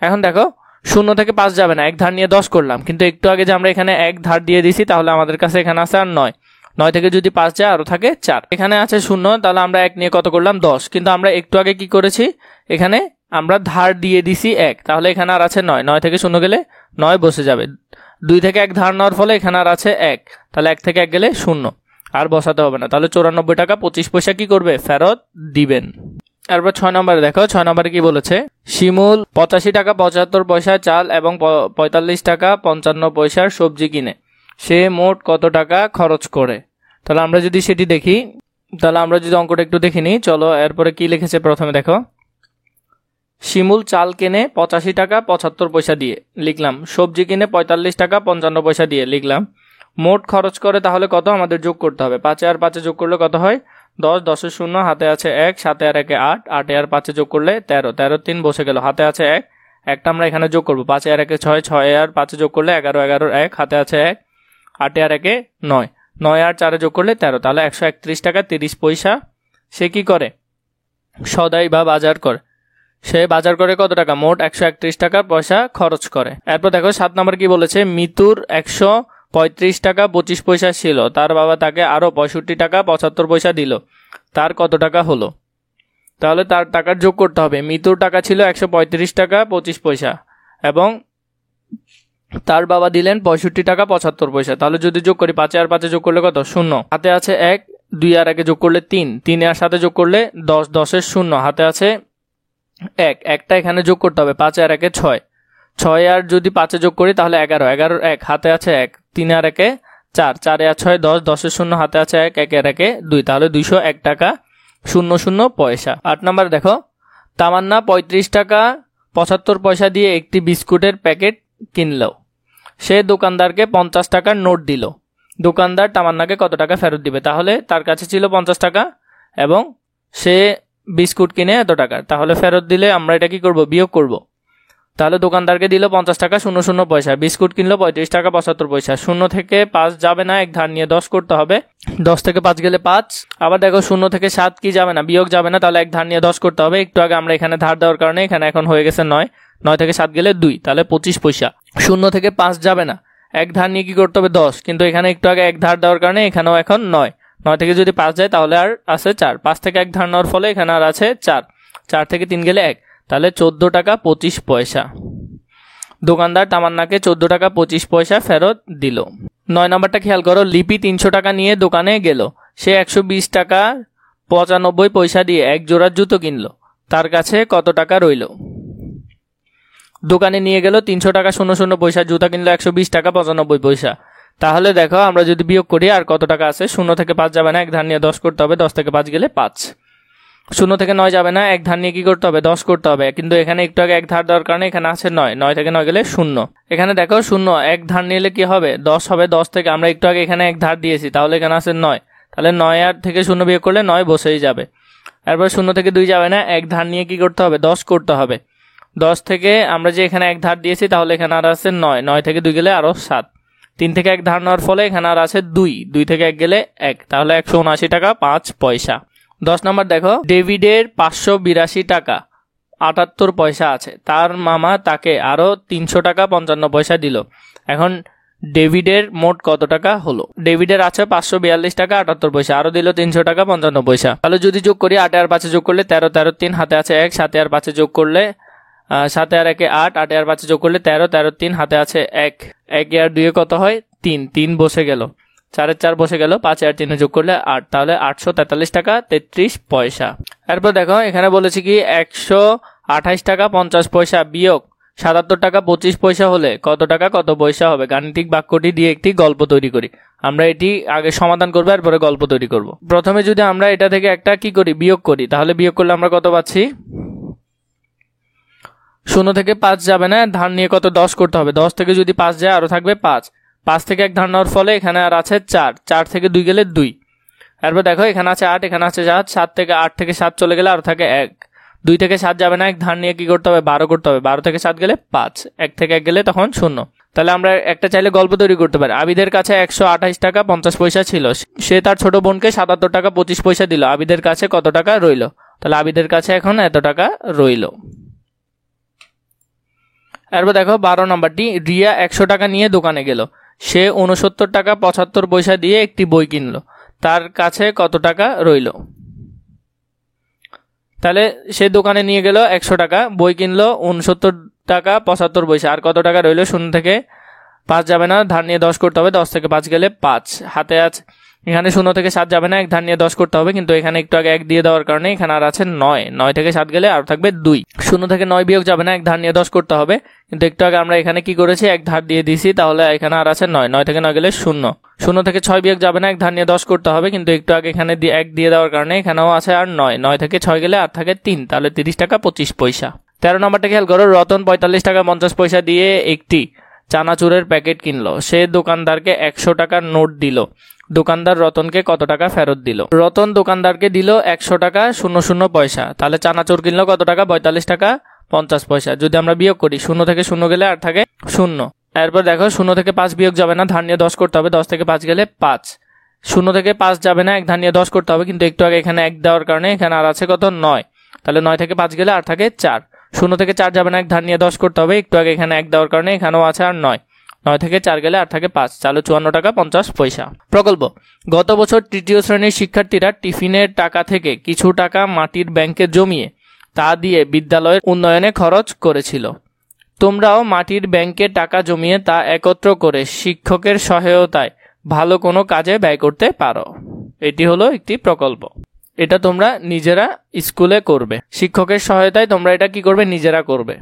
এখন দেখো 0 থেকে 5 যাবে না, এক ধার নিয়ে 10 করলাম, কিন্তু একটু আগে যে আমরা এখানে এক ধার দিয়ে দিছি, তাহলে আমাদের কাছে এখানে আছে আর 9, 9 থেকে যদি 5 যায় আরো থাকে 4, এখানে আছে 0, তাহলে আমরা 1 নিয়ে কত করলাম 10, কিন্তু আমরা একটু আগে কি করেছি, এখানে আমরা ধার দিয়ে দিছি 1, তাহলে এখানে আর আছে 9, 9 থেকে 0 গেলে 9 বসে যাবে। 2 থেকে 1 ধার নেওয়ার ফলে এখানে আর আছে 1, তাহলে 1 থেকে 1 গেলে 0, আর বসাতে হবে না, তাহলে 94 টাকা 25 পয়সা কি করবে, ফেরত দিবেন। এরপর 6 নম্বরে দেখো, 6 নম্বরে কি বলেছে, শিমুল 85 টাকা 75 পয়সা চাল এবং 45 টাকা 55 পয়সার সবজি কিনে সে মোট কত টাকা খরচ করে? তাহলে আমরা যদি সেটি দেখি, তাহলে আমরা যদি অঙ্কটা একটু দেখে নিই, চলো। এরপরে কি লিখেছে প্রথমে দেখো, শিমুল চাল কিনে 85 টাকা 75 পয়সা দিয়ে লিখলাম, সবজি কিনে 45 টাকা 55 পয়সা দিয়ে লিখলাম, মোট খরচ করে তাহলে কত আমাদের যোগ করতে হবে। 5 আর 5 যোগ করলে কত হয় 10, 10 এর 0, হাতে আছে 1, 7 আর 1 8, 8 আর 5 যোগ করলে 13, 13 3 বসে গেল, হাতে আছে 1, একটা আমরা এখানে যোগ করব। 5 আর 1 6, 6 আর 5 যোগ করলে 11, 11 1, হাতে আছে 1, 8 আর 1 9, 9 আর 4 যোগ করলে 13, তাহলে 131 টাকা 30 পয়সা সে কি করে, সদাই বা বাজার করে। সে বাজার করে কত টাকা, মোট 131 টাকা পয়সা খরচ করে। এরপর দেখো 7 নম্বর কি বলেছে, মিতুর 135 টাকা 25 পয়সা ছিল, তার বাবা তাকে আরো 65 টাকা 75 পয়সা দিল, তার কত টাকা হলো? তাহলে তার টাকার যোগ করতে হবে। মিতুর টাকা ছিল 135 টাকা 25 পয়সা এবং তার বাবা দিলেন 65 টাকা 75 পয়সা, তাহলে যদি যোগ করি 5 আর 5 যোগ করলে কত 0, হাতে আছে 1, 2 আর 1 যোগ করলে 3, 3 আর 7 যোগ করলে 10, 10 এর 0, হাতে আছে 1, একটা এখানে যোগ করতে হবে। 5 আর 1 6, 6 আর যদি 5 যোগ করি তাহলে 11, 11 1, হাতে আছে 1, 3 আর 1 4, 4 আর 6 10, 10 এর 0, হাতে আছে 1, 1 আর 1 2, তাহলে 201 টাকা 00 পয়সা। 8 নম্বর দেখো, তামান্না 35 টাকা 75 পয়সা দিয়ে একটি বিস্কুটের প্যাকেট কিনল, সে দোকানদারকে 50 টাকার নোট দিল, দোকানদার তামান্নাকে কত টাকা ফেরত দিবে? তাহলে তার কাছে ছিল 50 টাকা এবং সে বিস্কুট কিনে এত টাকা, তাহলে ফেরত দিলে আমরা এটা কি করব, বিয়োগ করব। তাহলে দোকানদারকে দিল 50 টাকা 00 পয়সা, বিস্কুট কিনলো 35 টাকা 75 পয়সা। 0 থেকে 5 যাবে না, এক ধার নিয়ে 10 করতে হবে, 10 থেকে 5 গেলে 5। আবার দেখো 0 থেকে 7 কি যাবে না, বিয়োগ যাবে না, তাহলে এক ধার নিয়ে 10 করতে হবে। একটু আগে আমরা এখানে ধার দেওয়ার কারণে এখানে এখন হয়ে গেছে 9, 9 থেকে 7 গেলে 2, তাহলে 25 পয়সা। 0 থেকে 5 যাবে না, এক ধার নিয়ে কি করতে হবে 10, কিন্তু এখানে একটু আগে এক ধার দেওয়ার কারণে এখানেও এখন 9, 9 থেকে যদি 5 যায় তাহলে আর আছে 4, 5 থেকে এক ধার নেওয়ার ফলে এখানে আর আছে 4, 4 থেকে 3 গেলে 1, তাহলে 14 টাকা 25 পয়সা। দোকানদার তামান্নাকে 14 টাকা 25 পয়সা ফেরত দিল। 9 নাম্বারটা খেয়াল করো, লিপি 300 টাকা নিয়ে দোকানে গেল, সে 120 টাকা 95 পয়সা দিয়ে এক জোড়া জুতো কিনলো, তার কাছে কত টাকা রইল? দোকানে নিয়ে গেল 300 টাকা 00 পয়সা, জুতা কিনলো 120 টাকা 95 পয়সা। তাহলে দেখো আমরা যদি বিয়োগ করি আর কত টাকা আছে, 0 থেকে 5 যাবে না, এক ধার নিয়ে 10 করতে হবে, 10 থেকে 5 গেলে 5। 0 থেকে 9 যাবে না, এক ধার নিয়ে কি করতে হবে 10 করতে হবে, কিন্তু এখানে একটু আগে এক ধার দেওয়ার কারণে এখানে আছে 9, 9 থেকে 9 গেলে 0। এখানে দেখো 0 এক ধার নিলে কি হবে 10 হবে, 10 থেকে আমরা একটু আগে এখানে এক ধার দিয়েছি, তাহলে এখানে আছে 9, তাহলে 9 আর থেকে 0 বিয়োগ করলে 9 বসেই যাবে। এরপর 0 থেকে 2 যাবে না, এক ধার নিয়ে কি করতে হবে 10 করতে হবে, 10 থেকে আমরা যে এখানে এক ধার দিয়েছি তাহলে এখানে আর আছে 9, 9 থেকে 2 গেলে আরো 7, 3 থেকে এক ধার নেওয়ার ফলে এখানে আর আছে 2, 2 থেকে 1 গেলে 1, তাহলে 179 টাকা 5 পয়সা। 10 নম্বর দেখো, ডেভিডের 582 টাকা 78 পয়সা আছে, তার মামা তাকে আরো 300 টাকা 55 পয়সা দিল। এখন ডেভিডের মোট কত টাকা হলো? ডেভিডের আছে 542 টাকা 78 পয়সা, আরো দিল 300 টাকা 55 পয়সা। তাহলে যদি যোগ করি 8 আর 5 যোগ করলে 13, 13 3 হাতে আছে 1, 7 আর 5 যোগ করলে 7 আর 1 8, 8 আর 5 যোগ করলে 13, 13 3 হাতে আছে 1, 1 আর 2 কত হয় 3, 3 বসে গেল, 4 4 বসে গেল, 5 আর 3 যোগ করলে 8, তাহলে 843 টাকা 33 পয়সা। এরপর দেখো এখানে বলেছি কি 128 টাকা 50 পয়সা বিয়োগ 77 টাকা 25 পয়সা হলে কত টাকা কত পয়সা হবে? গাণিতিক বাক্যটি দিয়ে একটি গল্প তৈরি করি। আমরা এটি আগে সমাধান করবো, এরপরে গল্প তৈরি করব। প্রথমে যদি আমরা এটা থেকে একটা কি করি বিয়োগ করি, তাহলে বিয়োগ করলে আমরা কত পাচ্ছি? 0 থেকে 5 যাবে না, ধার নিয়ে কত 10 করতে হবে, 10 থেকে যদি 5 যায় আরো থাকবে 5, 5 থেকে এক ধার নেওয়ার ফলে এখানে আর আছে 4, 4 থেকে 2 গেলে 2। এরপর দেখো এখানে আছে 8, এখানে আছে 7, 7 থেকে 8 থেকে 7 চলে গেলে আর থাকে 1, 2 থেকে 7 যাবে না, এক ধার নিয়ে কি করতে হবে 12 করতে হবে, 12 থেকে 7 গেলে 5, 1 থেকে 1 গেলে তখন 0। তাহলে আমরা একটা চাইলে গল্প তৈরি করতে পারি। আবিদের কাছে 128 টাকা 50 পয়সা ছিল, সে তার ছোট বোনকে 77 টাকা 25 পয়সা দিল, আবিদের কাছে কত টাকা রইল? তাহলে আবিদের কাছে এখন এত টাকা রইল। এরপর দেখো 12 নম্বরটি, রিয়া 100 টাকা নিয়ে দোকানে গেল, সে 69 টাকা 75 পয়সা দিয়ে একটি বই কিনলো, তার কাছে কত টাকা রইল? তাহলে সে দোকানে নিয়ে গেল 100 টাকা, বই কিনলো 69 টাকা 75 পয়সা, আর কত টাকা রইল? 0 থেকে 5 যাবে না, ধার নিয়ে 10 করতে হবে, 10 থেকে 5 গেলে 5 হাতে আছে, এখানে 0 থেকে 7 যাবে না, এক ধার নিয়ে 10 করতে হবে, কিন্তু এখানে একটু আগে 1 দিয়ে দেওয়ার কারণে এখানে আর আছে 9, 9 থেকে 7 গেলে আর থাকবে 2, 0 থেকে 9 বিয়োগ যাবে না, এক ধার নিয়ে 10 করতে হবে, কিন্তু একটু আগে আমরা এখানে কি করেছি এক ধার দিয়ে দিছি, তাহলে এখানে আর আছে 9, 9 থেকে 9 গেলে 0, 0 থেকে 6 বিয়োগ যাবে না, এক ধার নিয়ে 10 করতে হবে, কিন্তু একটু আগে এখানে 1 দিয়ে দেওয়ার কারণে এখানেও আছে আর 9, 9 থেকে 6 গেলে আর থাকে 3, তাহলে 30 টাকা 25 পয়সা। 13 নম্বরটা খেয়াল করো, রতন 45 টাকা 50 পয়সা দিয়ে একটি চানাচুরের প্যাকেট কিনলো, সে দোকানদারকে 100 টাকার নোট দিল, দোকানদার রতনকে কত টাকা ফেরত দিল? রতন দোকানদারকে দিল 100 টাকা 00 পয়সা, তাহলে চানাচুর কিনলো কত টাকা 42 টাকা 50 পয়সা। যদি আমরা বিয়োগ করি 0 থেকে 0 গেলে আর থাকে 0। এরপর দেখো 0 থেকে 5 বিয়োগ যাবে না, ধার নিয়ে 10 করতে হবে, 10 থেকে 5 গেলে 5, 0 থেকে 5 যাবে না, এক ধার নিয়ে 10 করতে হবে, কিন্তু একটু আগে এখানে 1 দেওয়ার কারণে এখানে আর আছে কত 9, তাহলে 9 থেকে 5 গেলে আর থাকে 4, 0 থেকে 4 যাবে না, এক ধার নিয়ে 10 করতে হবে, একটু আগে এখানে 1 দেওয়ার কারণে এখানেও আছে আর 9, 9 থেকে 4 গেলে আর থাকে 5, তাহলে 54 টাকা 50 পয়সা। প্রকল্প, গত বছর তৃতীয় শ্রেণীর শিক্ষার্থীরা টিফিনের টাকা থেকে কিছু টাকা মাটির ব্যাংকে জমিয়ে তা দিয়ে বিদ্যালয়ের উন্নয়নে খরচ করেছিল, তোমরাও মাটির ব্যাংকে টাকা জমিয়ে তা একত্র করে শিক্ষকের সহায়তায় ভালো কোনো কাজে ব্যয় করতে পারো। এটি হলো একটি প্রকল্প, এটা তোমরা নিজেরা স্কুলে করবে, শিক্ষকের সহায়তায় তোমরা এটা কি করবে নিজেরা করবে।